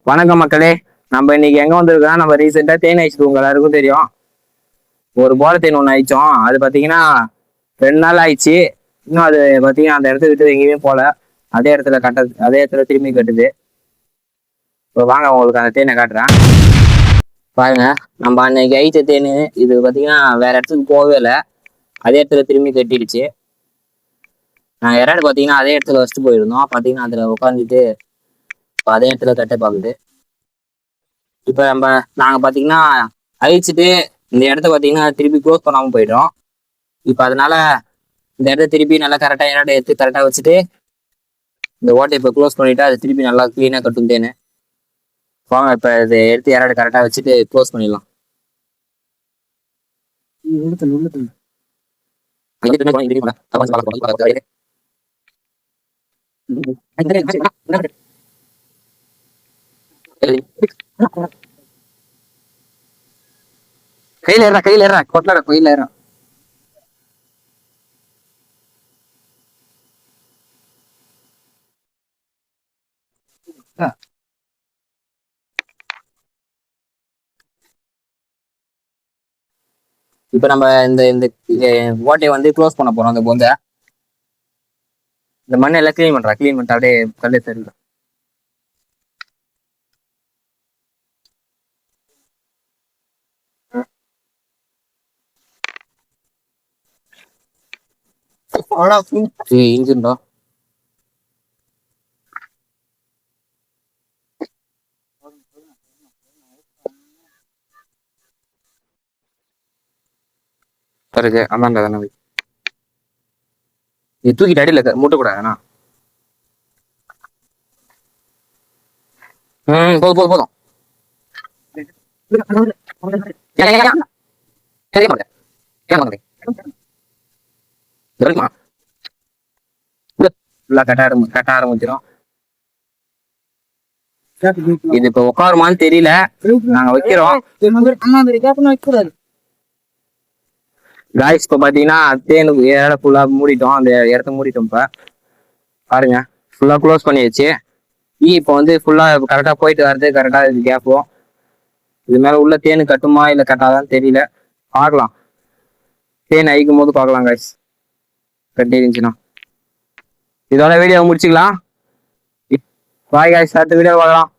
வணக்கம் மக்களே. நம்ம இன்னைக்கு எங்க வந்திருக்கோம்? நம்ம ரீசெண்டா தேன் அழிச்சிட்டு உங்க எல்லாருக்கும் தெரியும். ஒரு போல தேன் ஒன்று அழிச்சோம். அது பாத்தீங்கன்னா 2 நாள் ஆயிடுச்சு. இன்னும் அது பாத்தீங்கன்னா அந்த இடத்த விட்டு எங்கேயுமே போல. அதே இடத்துல திரும்பி கட்டுது. இப்போ வாங்க உங்களுக்கு அந்த தேனை காட்டுறேன். பாருங்க, நம்ம அன்னைக்கு அழிச்ச தேன் இது பாத்தீங்கன்னா வேற இடத்துக்கு போகவே இல்லை. அதே இடத்துல திரும்பி கட்டிடுச்சு. நாங்கள் யாராவது பாத்தீங்கன்னா அதே இடத்துல வச்சுட்டு போயிருந்தோம். பாத்தீங்கன்னா அதுல உட்காந்துட்டு அதே இடத்துல கட்ட பாக்குது. இப்ப நாங்க பாத்தீங்கன்னா அழிச்சிட்டு இந்த இடத்த பாத்தீங்கன்னா திருப்பி க்ளோஸ் பண்ணாம போயிடும். இப்ப அதனால இந்த இடத்த திருப்பி நல்லா கரெக்டா எடுத்து கரெக்டா வச்சுட்டு இந்த ஓட்டை இப்ப க்ளோஸ் பண்ணிட்டு அது திருப்பி நல்லா கிளீனா கட்டுந்தேன்னு வாங்க. இப்ப இதை எடுத்து யாராவது கரெக்டா வச்சுட்டு க்ளோஸ் பண்ணிடலாம். கையில ஏறா கொட்டலடா கையில ஏறா. இப்ப நம்ம இந்த இந்த ஓட்டையை வந்து க்ளோஸ் பண்ண போறோம். அந்த பொந்த இந்த மண்ணை எல்லாம் கிளீன் பண்ணிட்டு அப்படியே கல்லே தெரியல. இன்ஜின்டா பாருங்க. அம்மாங்க தானே இது தூக்கிட்டு அடியில மூட்டை கூடாதுண்ணா. போதும் போதும். கட்ட ஆரம்பிச்சிடும். இது இப்ப உட்காருமான்னு தெரியல. நாங்க வைக்கிறோம். காய்ஸ் இப்ப பாத்தீங்கன்னா தேனுக்கு ஏற ஃபுல்லா மூடிட்டோம். அந்த இடத்த மூடிட்டோம். இப்ப பாருங்க, ஃபுல்லா க்ளோஸ் பண்ணியாச்சு. இப்போ வந்து ஃபுல்லா கரெக்டா போயிட்டு வர்றது கரெக்டா கேப்போம். இது மேல உள்ள தேனு கட்டுமா இல்ல கட்டாதான்னு தெரியல. பார்க்கலாம். தேன் அழிக்கும் போது பார்க்கலாம் காய்ஸ். கட்டி இருந்துச்சுன்னா இதோட வீடியோ முடிச்சுக்கலாம். பாய் காய்ஸ், அடுத்த வீடியோ பார்க்கலாம்.